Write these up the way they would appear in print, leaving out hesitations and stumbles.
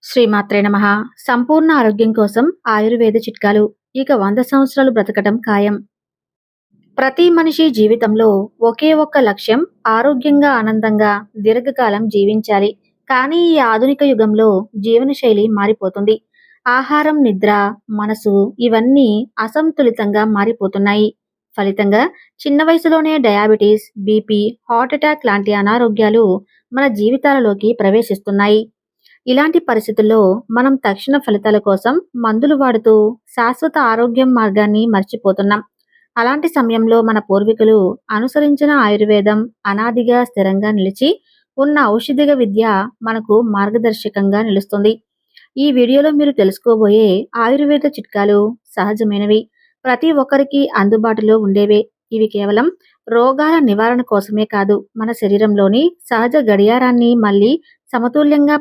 శ్రీమాత్రే నమః. సంపూర్ణ ఆరోగ్యం కోసం ఆయుర్వేద చిట్కాలు. ఇక 100 సంవత్సరాలు బ్రతకటం ఖాయం. ప్రతి మనిషి జీవితంలో ఒకే ఒక్క లక్ష్యం ఆరోగ్యంగా, ఆనందంగా, దీర్ఘకాలం జీవించాలి. కానీ ఈ ఆధునిక యుగంలో జీవనశైలి మారిపోతుంది. ఆహారం, నిద్ర, మనసు ఇవన్నీ అసంతులితంగా మారిపోతున్నాయి. ఫలితంగా చిన్న వయసులోనే డయాబెటీస్, బీపీ, హార్ట్ అటాక్ లాంటి అనారోగ్యాలు మన జీవితాలలోకి ప్రవేశిస్తున్నాయి. ఇలాంటి పరిస్థితుల్లో మనం తక్షణ ఫలితాల కోసం మందులు వాడుతూ శాశ్వత ఆరోగ్యం మార్గాన్ని మర్చిపోతున్నాం. అలాంటి సమయంలో మన పూర్వీకులు అనుసరించిన ఆయుర్వేదం అనాదిగా స్థిరంగా నిలిచి ఉన్న ఔషధిక విద్య మనకు మార్గదర్శకంగా నిలుస్తుంది. ఈ వీడియోలో మీరు తెలుసుకోబోయే ఆయుర్వేద చిట్కాలు సహజమైనవి, ప్రతి ఒక్కరికి అందుబాటులో ఉండేవే. ఇవి కేవలం రోగాల నివారణ కోసమే కాదు, మన శరీరంలోని సహజ గడియారాన్ని మళ్ళీ సమతుల్యంగా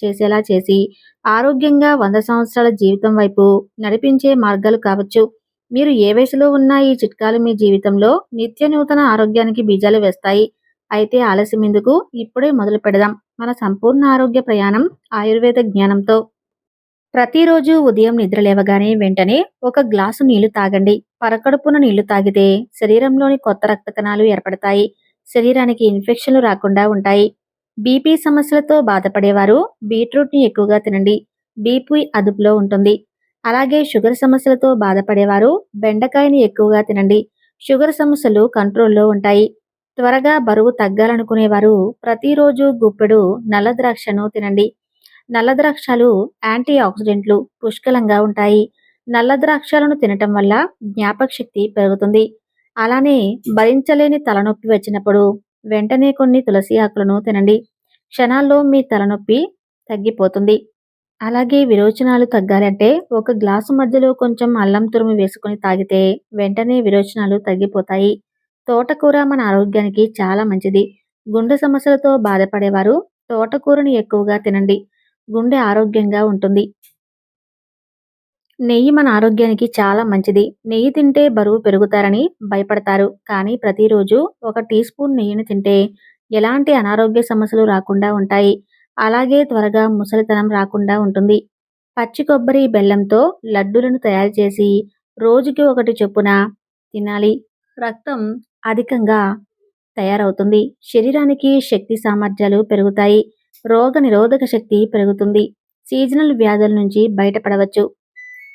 చేసేలా చేసి ఆరోగ్యంగా 100 సంవత్సరాల జీవితం వైపు నడిపించే మార్గాలు కావచ్చు. మీరు ఏ వయసులో ఉన్నా ఈ చిట్కాలు మీ జీవితంలో నిత్య నూతన ఆరోగ్యానికి బీజాలు వేస్తాయి. అయితే ఆలస్యం ఎందుకు, ఇప్పుడే మొదలు పెడదాం మన సంపూర్ణ ఆరోగ్య ప్రయాణం ఆయుర్వేద జ్ఞానంతో. ప్రతిరోజు ఉదయం నిద్ర లేవగానే వెంటనే ఒక గ్లాసు నీళ్లు తాగండి. పరకడుపున నీళ్లు తాగితే శరీరంలోని కొత్త రక్త కణాలు ఏర్పడతాయి. శరీరానికి ఇన్ఫెక్షన్లు రాకుండా ఉంటాయి. బీపీ సమస్యలతో బాధపడేవారు బీట్రూట్ని ఎక్కువగా తినండి. బీపీ అదుపులో ఉంటుంది. అలాగే షుగర్ సమస్యలతో బాధపడేవారు బెండకాయని ఎక్కువగా తినండి. షుగర్ సమస్యలు కంట్రోల్లో ఉంటాయి. త్వరగా బరువు తగ్గాలనుకునేవారు ప్రతిరోజు గుప్పెడు నల్ల ద్రాక్షను తినండి. నల్ల ద్రాక్షలు యాంటీ ఆక్సిడెంట్లు పుష్కలంగా ఉంటాయి. నల్ల ద్రాక్షలను తినటం వల్ల జ్ఞాపక శక్తి పెరుగుతుంది. అలానే భరించలేని తలనొప్పి వచ్చినప్పుడు వెంటనే కొన్ని తులసి ఆకులను తినండి. క్షణాల్లో మీ తలనొప్పి తగ్గిపోతుంది. అలాగే విరోచనాలు తగ్గాలంటే ఒక గ్లాసు మధ్యలో కొంచెం అల్లం తురుము వేసుకొని తాగితే వెంటనే విరోచనాలు తగ్గిపోతాయి. తోటకూర మన ఆరోగ్యానికి చాలా మంచిది. గుండె సమస్యలతో బాధపడేవారు తోటకూరని ఎక్కువగా తినండి. గుండె ఆరోగ్యంగా ఉంటుంది. నెయ్యి మన ఆరోగ్యానికి చాలా మంచిది. నెయ్యి తింటే బరువు పెరుగుతారని భయపడతారు. కానీ ప్రతిరోజు ఒక టీ స్పూన్ నెయ్యిని తింటే ఎలాంటి అనారోగ్య సమస్యలు రాకుండా ఉంటాయి. అలాగే త్వరగా ముసలితనం రాకుండా ఉంటుంది. పచ్చి కొబ్బరి, బెల్లంతో లడ్డూలను తయారు చేసి రోజుకి ఒకటి చొప్పున తినాలి. రక్తం అధికంగా తయారవుతుంది. శరీరానికి శక్తి సామర్థ్యాలు పెరుగుతాయి. రోగ నిరోధక శక్తి పెరుగుతుంది. సీజనల్ వ్యాధుల నుంచి బయటపడవచ్చు.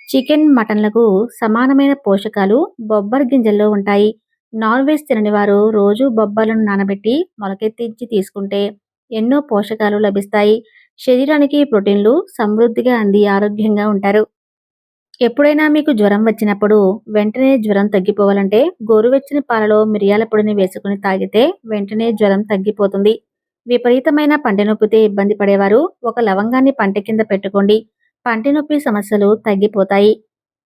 చికెన్, మటన్లకు సమానమైన పోషకాలు బొబ్బర గింజల్లో ఉంటాయి. నాన్ వెజ్ తినని వారు రోజు బొబ్బర్లను నానబెట్టి మొలకెత్తించి తీసుకుంటే ఎన్నో పోషకాలు లభిస్తాయి. శరీరానికి ప్రోటీన్లు సమృద్ధిగా అంది ఆరోగ్యంగా ఉంటారు. ఎప్పుడైనా మీకు జ్వరం వచ్చినప్పుడు వెంటనే జ్వరం తగ్గిపోవాలంటే గోరువెచ్చని పాలలో మిరియాల పొడిని వేసుకుని తాగితే వెంటనే జ్వరం తగ్గిపోతుంది. విపరీతమైన పంటి నొప్పితో ఇబ్బంది పడేవారు ఒక లవంగాన్ని పంట కింద పెట్టుకోండి. పంటి నొప్పి సమస్యలు తగ్గిపోతాయి.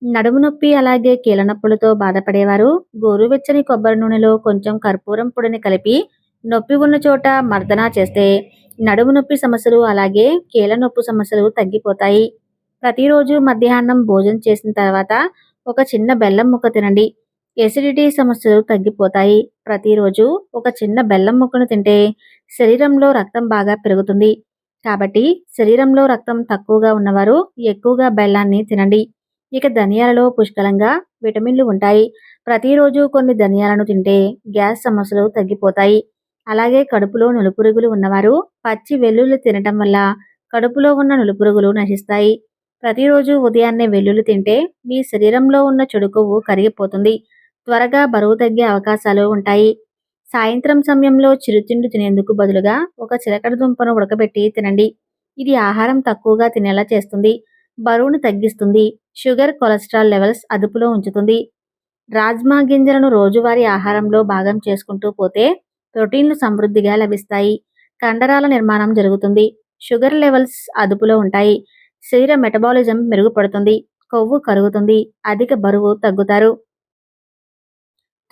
నడుము నొప్పి అలాగే కీళ్ళ నొప్పులతో బాధపడేవారు గోరువెచ్చని కొబ్బరి నూనెలో కొంచెం కర్పూరం పొడిని కలిపి నొప్పి ఉన్న చోట మర్దనా చేస్తే నడుము నొప్పి సమస్యలు అలాగే కీళ్ళ నొప్పి సమస్యలు తగ్గిపోతాయి. ప్రతిరోజు మధ్యాహ్నం భోజనం చేసిన తర్వాత ఒక చిన్న బెల్లం ముక్క తినండి. ఎసిడిటీ సమస్యలు తగ్గిపోతాయి. ప్రతిరోజు ఒక చిన్న బెల్లం ముక్కను తింటే శరీరంలో రక్తం బాగా పెరుగుతుంది. కాబట్టి శరీరంలో రక్తం తక్కువగా ఉన్నవారు ఎక్కువగా బెల్లాన్ని తినండి. ఇక ధనియాలలో పుష్కలంగా విటమిన్లు ఉంటాయి. ప్రతిరోజు కొన్ని ధనియాలను తింటే గ్యాస్ సమస్యలు తగ్గిపోతాయి. అలాగే కడుపులో నులుపురుగులు ఉన్నవారు పచ్చి వెల్లుల్లి తినటం వల్ల కడుపులో ఉన్న నులుపురుగులు నశిస్తాయి. ప్రతిరోజు ఉదయాన్నే వెల్లుల్లి తింటే మీ శరీరంలో ఉన్న చెడు కొవ్వు కరిగిపోతుంది. త్వరగా బరువు తగ్గే అవకాశాలు ఉంటాయి. సాయంత్రం సమయంలో చిరుతిండి తినేందుకు బదులుగా ఒక చిలకడ దుంపను ఉడకబెట్టి తినండి. ఇది ఆహారం తక్కువగా తినేలా చేస్తుంది. బరువును తగ్గిస్తుంది. షుగర్, కొలెస్ట్రాల్ లెవెల్స్ అదుపులో ఉంచుతుంది. రాజ్మా గింజలను రోజువారీ ఆహారంలో భాగం చేసుకుంటూ పోతే ప్రోటీన్లు సమృద్ధిగా లభిస్తాయి. కండరాల నిర్మాణం జరుగుతుంది. షుగర్ లెవెల్స్ అదుపులో ఉంటాయి. శరీర మెటబాలిజం మెరుగుపడుతుంది. కొవ్వు కరుగుతుంది. అధిక బరువు తగ్గుతారు.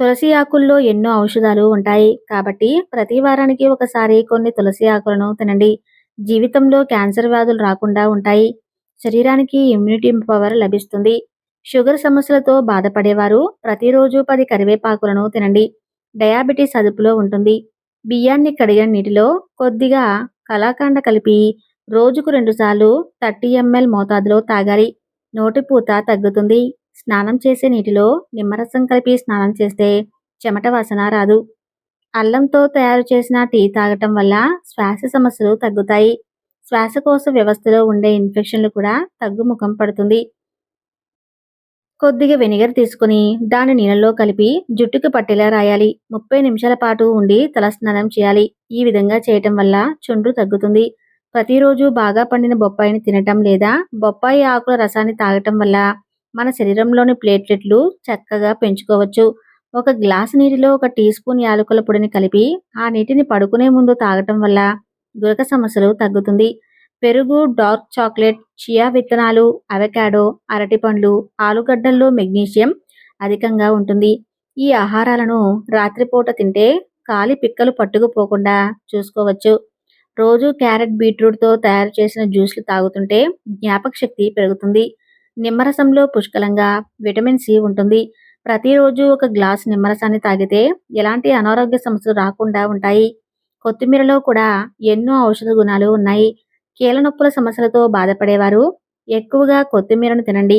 తులసి ఆకుల్లో ఎన్నో ఔషధాలు ఉంటాయి. కాబట్టి ప్రతి వారానికి ఒకసారి కొన్ని తులసి ఆకులను తినండి. జీవితంలో క్యాన్సర్ వ్యాధులు రాకుండా ఉంటాయి. శరీరానికి ఇమ్యూనిటీ పవర్ లభిస్తుంది. షుగర్ సమస్యలతో బాధపడేవారు ప్రతిరోజు 10 కరివేపాకులను తినండి. డయాబెటీస్ అదుపులో ఉంటుంది. బియ్యాన్ని కడిగిన నీటిలో కొద్దిగా కలాకండ కలిపి రోజుకు 2 సార్లు 30 ఎంఎల్ మోతాదులో తాగాలి. నోటిపూత తగ్గుతుంది. స్నానం చేసే నీటిలో నిమ్మరసం కలిపి స్నానం చేస్తే చెమట వాసన రాదు. అల్లంతో తయారు చేసిన టీ తాగటం వల్ల శ్వాస సమస్యలు తగ్గుతాయి. శ్వాసకోశ వ్యవస్థలో ఉండే ఇన్ఫెక్షన్లు కూడా తగ్గుముఖం పడుతుంది. కొద్దిగా వెనిగర్ తీసుకుని దాని నీళ్ళలో కలిపి జుట్టుకు పట్టేలా రాయాలి. 30 నిమిషాల పాటు ఉండి తలస్నానం చేయాలి. ఈ విధంగా చేయటం వల్ల చుండ్రు తగ్గుతుంది. ప్రతిరోజు బాగా పండిన బొప్పాయిని తినటం లేదా బొప్పాయి ఆకుల రసాన్ని తాగటం వల్ల మన శరీరంలోని ప్లేట్లెట్లు చక్కగా పెంచుకోవచ్చు. ఒక గ్లాసు నీటిలో 1 టీ స్పూన్ యాలకుల పొడిని కలిపి ఆ నీటిని పడుకునే ముందు తాగటం వల్ల గురక సమస్యలు తగ్గుతుంది. పెరుగు, డార్క్ చాక్లెట్, చియా విత్తనాలు, అవకాడో, అరటిపండ్లు, ఆలుగడ్డల్లో మెగ్నీషియం అధికంగా ఉంటుంది. ఈ ఆహారాలను రాత్రిపూట తింటే కాలి పిక్కలు పట్టుకుపోకుండా చూసుకోవచ్చు. రోజు క్యారెట్, బీట్రూట్తో తయారు చేసిన జ్యూస్లు తాగుతుంటే జ్ఞాపక శక్తి పెరుగుతుంది. నిమ్మరసంలో పుష్కలంగా విటమిన్ సి ఉంటుంది. ప్రతిరోజు 1 గ్లాసు నిమ్మరసాన్ని తాగితే ఎలాంటి అనారోగ్య సమస్యలు రాకుండా ఉంటాయి. కొత్తిమీరలో కూడా ఎన్నో ఔషధ గుణాలు ఉన్నాయి. కీళ్ళనొప్పుల సమస్యలతో బాధపడేవారు ఎక్కువగా కొత్తిమీరను తినండి.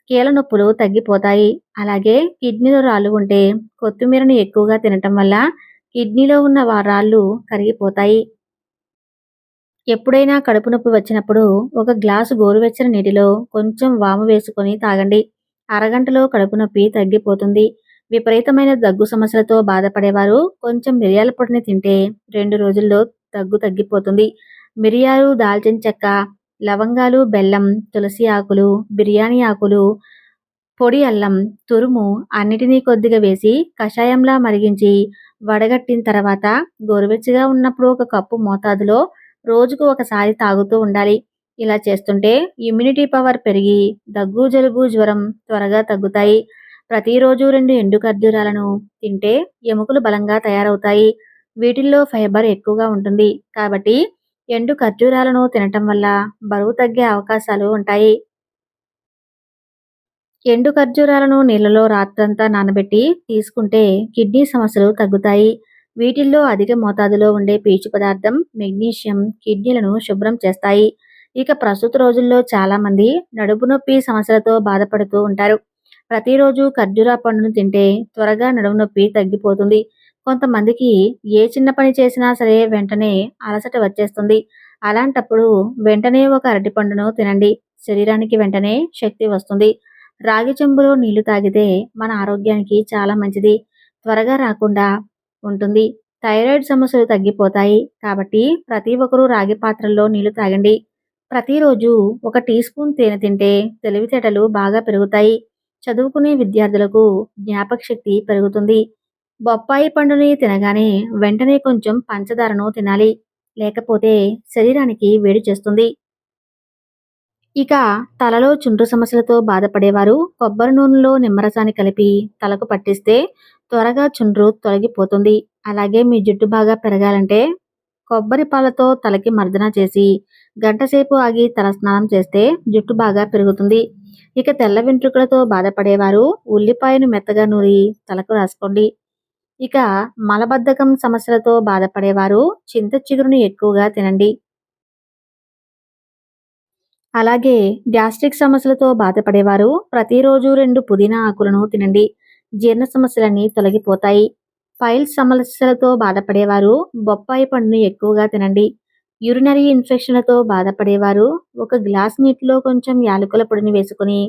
కీళ్ళ నొప్పులు తగ్గిపోతాయి. అలాగే కిడ్నీలో రాళ్ళు ఉంటే కొత్తిమీరను ఎక్కువగా తినటం వల్ల కిడ్నీలో ఉన్న రాళ్ళు కరిగిపోతాయి. ఎప్పుడైనా కడుపు నొప్పి వచ్చినప్పుడు 1 గ్లాసు గోరువెచ్చని నీటిలో కొంచెం వాము వేసుకొని తాగండి. అరగంటలో కడుపు నొప్పి తగ్గిపోతుంది. విపరీతమైన దగ్గు సమస్యలతో బాధపడేవారు కొంచెం మిరియాల పొడిని తింటే 2 రోజుల్లో దగ్గు తగ్గిపోతుంది. మిరియాలు, దాల్చిన చెక్క, లవంగాలు, బెల్లం, తులసి ఆకులు, బిర్యానీ ఆకులు, పొడి అల్లం, తురుము అన్నిటినీ కొద్దిగా వేసి కషాయంలా మరిగించి వడగట్టిన తర్వాత గోరువెచ్చగా ఉన్నప్పుడు 1 కప్పు మోతాదులో రోజుకు ఒకసారి తాగుతూ ఉండాలి. ఇలా చేస్తుంటే ఇమ్యూనిటీ పవర్ పెరిగి దగ్గు, జలుబు, జ్వరం త్వరగా తగ్గుతాయి. ప్రతిరోజు 2 ఎండు ఖర్జూరాలను తింటే ఎముకలు బలంగా తయారవుతాయి. వీటిల్లో ఫైబర్ ఎక్కువగా ఉంటుంది కాబట్టి ఎండు ఖర్జూరాలను తినటం వల్ల బరువు తగ్గే అవకాశాలు ఉంటాయి. ఎండు ఖర్జూరాలను నీళ్ళలో రాత్రంతా నానబెట్టి తీసుకుంటే కిడ్నీ సమస్యలు తగ్గుతాయి. వీటిల్లో అధిక మోతాదులో ఉండే పీచు పదార్థం మెగ్నీషియం కిడ్నీలను శుభ్రం చేస్తాయి. ఇక ప్రస్తుత రోజుల్లో చాలామంది నడుము నొప్పి సమస్యలతో బాధపడుతూ ఉంటారు. ప్రతిరోజు ఖర్జూరా పండును తింటే త్వరగా నడుము నొప్పి తగ్గిపోతుంది. కొంతమందికి ఏ చిన్న పని చేసినా సరే వెంటనే అలసట వచ్చేస్తుంది. అలాంటప్పుడు వెంటనే 1 అరటిపండును తినండి. శరీరానికి వెంటనే శక్తి వస్తుంది. రాగి చెంబులో నీళ్లు తాగితే మన ఆరోగ్యానికి చాలా మంచిది. త్వరగా రాకుండా ఉంటుంది. థైరాయిడ్ సమస్యలు తగ్గిపోతాయి. కాబట్టి ప్రతి ఒక్కరూ రాగి పాత్రల్లో నీళ్లు తాగండి. ప్రతిరోజు 1 టీ స్పూన్ తేనె తింటే తెలివితేటలు బాగా పెరుగుతాయి. చదువుకునే విద్యార్థులకు జ్ఞాపక శక్తి పెరుగుతుంది. బొప్పాయి పండుని తినగానే వెంటనే కొంచెం పంచదారను తినాలి. లేకపోతే శరీరానికి వేడి చేస్తుంది. ఇక తలలో చుండ్రు సమస్యలతో బాధపడేవారు కొబ్బరి నూనెలో నిమ్మరసాన్ని కలిపి తలకు పట్టిస్తే త్వరగా చుండ్రు తొలగిపోతుంది. అలాగే మీ జుట్టు బాగా పెరగాలంటే కొబ్బరి పాలతో తలకి మర్దన చేసి గంటసేపు ఆగి తలస్నానం చేస్తే జుట్టు బాగా పెరుగుతుంది. ఇక తెల్ల వెంట్రుకలతో బాధపడేవారు ఉల్లిపాయను మెత్తగా నూరి తలకు రాసుకోండి. ఇక మలబద్ధకం సమస్యలతో బాధపడేవారు చింత చిగురును ఎక్కువగా తినండి. అలాగే గ్యాస్ట్రిక్ సమస్యలతో బాధపడేవారు ప్రతిరోజు 2 పుదీనా ఆకులను తినండి. జీర్ణ సమస్యలన్నీ తొలగిపోతాయి. పైల్స్ సమస్యలతో బాధపడేవారు బొప్పాయి పండుని ఎక్కువగా తినండి. యూరినరీ ఇన్ఫెక్షన్లతో బాధపడేవారు 1 గ్లాస్ నీటిలో కొంచెం యాలకుల పొడిని వేసుకుని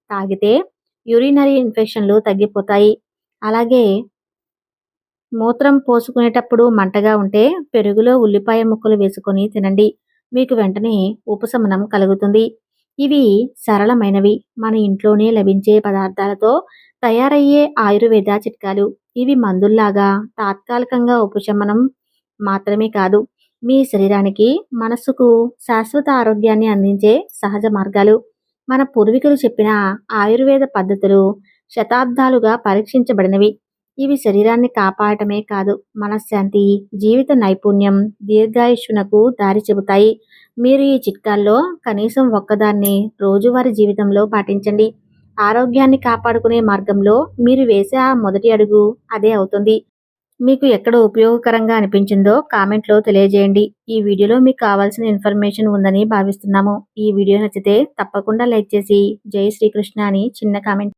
తాగితే యూరినరీ ఇన్ఫెక్షన్లు తగ్గిపోతాయి. అలాగే మూత్రం పోసుకునేటప్పుడు మంటగా ఉంటే పెరుగులో ఉల్లిపాయ ముక్కలు వేసుకొని తినండి. మీకు వెంటనే ఉపశమనం కలుగుతుంది. ఇవి సరళమైనవి మన ఇంట్లోనే లభించే పదార్థాలతో తయారయ్యే ఆయుర్వేద చిట్కాలు. ఇవి మందుల్లాగా తాత్కాలికంగా ఉపశమనం మాత్రమే కాదు, మీ శరీరానికి మనస్సుకు శాశ్వత ఆరోగ్యాన్ని అందించే సహజ మార్గాలు. మన పూర్వీకులు చెప్పిన ఆయుర్వేద పద్ధతులు శతాబ్దాలుగా పరీక్షించబడినవి. ఇవి శరీరాన్ని కాపాడటమే కాదు, మనశ్శాంతి, జీవిత నైపుణ్యం, దీర్ఘాయుష్యునకు దారి చెబుతాయి. మీరు ఈ చిట్కాల్లో కనీసం ఒక్కదాన్ని రోజువారీ జీవితంలో పాటించండి. ఆరోగ్యాన్ని కాపాడుకునే మార్గంలో మీరు వేసే ఆ మొదటి అడుగు అదే అవుతుంది. మీకు ఎక్కడ ఉపయోగకరంగా అనిపించిందో కామెంట్‌లో తెలియజేయండి. ఈ వీడియోలో మీకు కావాల్సిన ఇన్ఫర్మేషన్ ఉందని భావిస్తున్నాము. ఈ వీడియో నచ్చితే తప్పకుండా లైక్ చేసి జై శ్రీకృష్ణ అని చిన్న కామెంట్